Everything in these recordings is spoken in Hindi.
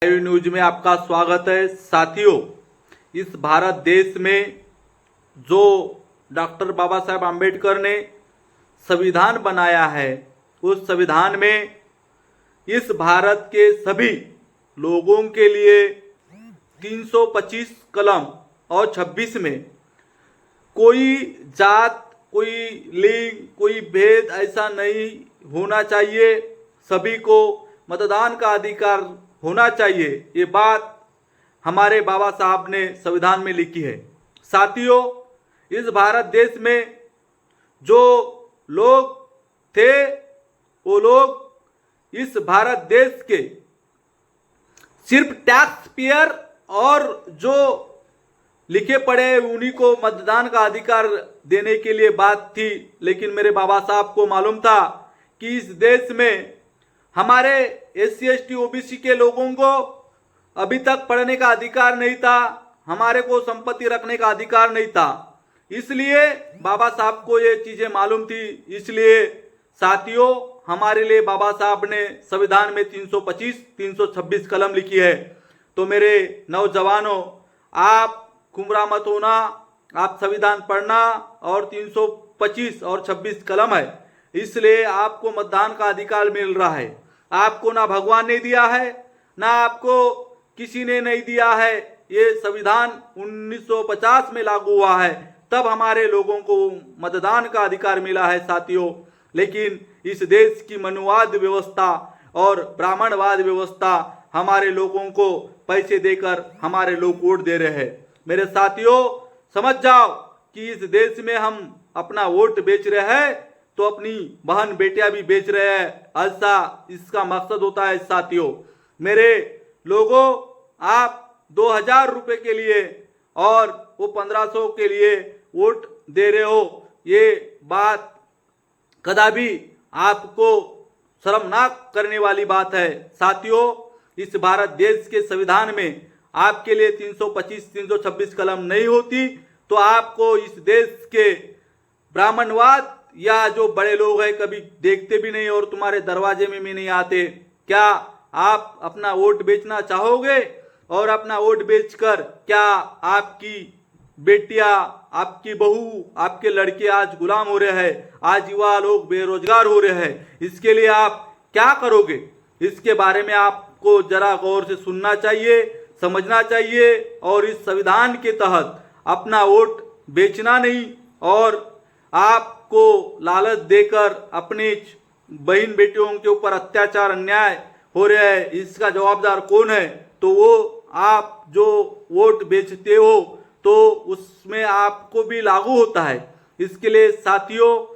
लाइव न्यूज में आपका स्वागत है। साथियों, इस भारत देश में जो डॉक्टर बाबा साहेब आम्बेडकर ने संविधान बनाया है, उस संविधान में इस भारत के सभी लोगों के लिए 325 कलम और 26 में कोई जात, कोई लिंग, कोई भेद ऐसा नहीं होना चाहिए। सभी को मतदान का अधिकार होना चाहिए। ये बात हमारे बाबा साहब ने संविधान में लिखी है। साथियों, इस भारत देश में जो लोग थे वो लोग इस भारत देश के सिर्फ टैक्स पेयर और जो लिखे पढ़े उन्हीं को मतदान का अधिकार देने के लिए बात थी। लेकिन मेरे बाबा साहब को मालूम था कि इस देश में हमारे SC ST OBC के लोगों को अभी तक पढ़ने का अधिकार नहीं था, हमारे को संपत्ति रखने का अधिकार नहीं था। इसलिए बाबा साहब को ये चीजें मालूम थी। इसलिए साथियों, हमारे लिए बाबा साहब ने संविधान में 325, 326 कलम लिखी है। तो मेरे नौजवानों, आप गुमराह मत होना, आप संविधान पढ़ना और 325 और 26 कलम है, इसलिए आपको मतदान का अधिकार मिल रहा है। आपको ना भगवान ने दिया है, ना आपको किसी ने नहीं दिया है। ये संविधान 1950 में लागू हुआ है, तब हमारे लोगों को मतदान का अधिकार मिला है साथियों। लेकिन इस देश की मनुवाद व्यवस्था और ब्राह्मणवाद व्यवस्था हमारे लोगों को पैसे देकर हमारे लोग वोट दे रहे हैं। मेरे साथियों, समझ जाओ कि इस देश में हम अपना वोट बेच रहे हैं तो अपनी बहन बेटियां भी बेच रहे हैं। ऐसा इसका मकसद होता है साथियों। मेरे लोगों, आप 2000 रुपए के लिए और वो 1500 के लिए वोट दे रहे हो, ये बात कदापि आपको शर्मनाक करने वाली बात है। साथियों, इस भारत देश के संविधान में आपके लिए 325, 326 कलम नहीं होती तो आपको इस देश के ब्राह्मणवाद या जो बड़े लोग हैं कभी देखते भी नहीं और तुम्हारे दरवाजे में भी नहीं आते। क्या आप अपना वोट बेचना चाहोगे? और अपना वोट बेचकर क्या आपकी बेटियां, आपकी बहू, आपके लड़के आज गुलाम हो रहे हैं, आज युवा लोग बेरोजगार हो रहे हैं? इसके लिए आप क्या करोगे? इसके बारे में आपको जरा गौर से सुनना चाहिए, समझना चाहिए और इस संविधान के तहत अपना वोट बेचना नहीं और आपको लालच देकर अपने बहन बेटियों के ऊपर अत्याचार, अन्याय हो रहा है, इसका जवाबदार कौन है? तो वो आप जो वोट बेचते हो तो उसमें आपको भी लागू होता है। इसके लिए साथियों,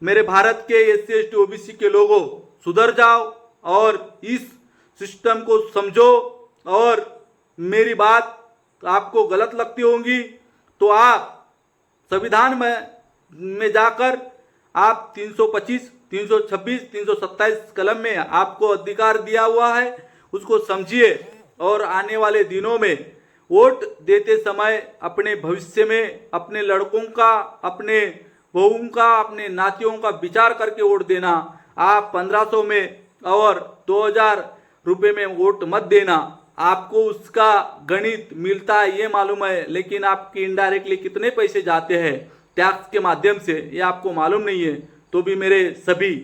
मेरे भारत के SC ST OBC के लोगों, सुधर जाओ और इस सिस्टम को समझो। और मेरी बात आपको गलत लगती होंगी तो आप संविधान में जाकर आप 325, 326, 327 कलम में आपको अधिकार दिया हुआ है, उसको समझिए और आने वाले दिनों में वोट देते समय अपने भविष्य में अपने लड़कों का, अपने बहुओं का, अपने नातियों का विचार करके वोट देना। आप 1500 में और 2000 रुपये में वोट मत देना। आपको उसका गणित मिलता है ये मालूम है, लेकिन आपके इनडायरेक्टली कितने पैसे जाते हैं टैक्स के माध्यम से ये आपको मालूम नहीं है। तो भी मेरे सभी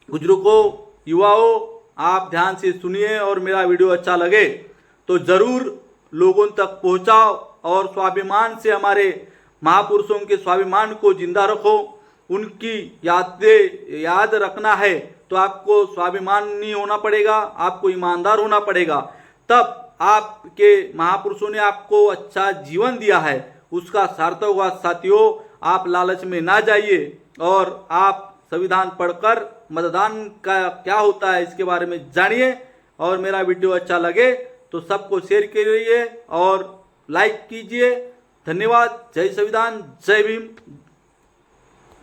बुजुर्गों, युवाओं, आप ध्यान से सुनिए और मेरा वीडियो अच्छा लगे तो जरूर लोगों तक पहुंचाओ और स्वाभिमान से हमारे महापुरुषों के स्वाभिमान को जिंदा रखो। उनकी याद रखना है तो आपको स्वाभिमानी होना पड़ेगा, आपको ईमानदार होना पड़ेगा। तब आपके महापुरुषों ने आपको अच्छा जीवन दिया है, उसका सार्थक होगा। साथियों, आप लालच में ना जाइए और आप संविधान पढ़कर मतदान का क्या होता है इसके बारे में जानिए। और मेरा वीडियो अच्छा लगे तो सबको शेयर करिए और लाइक कीजिए। धन्यवाद। जय संविधान, जय भीम।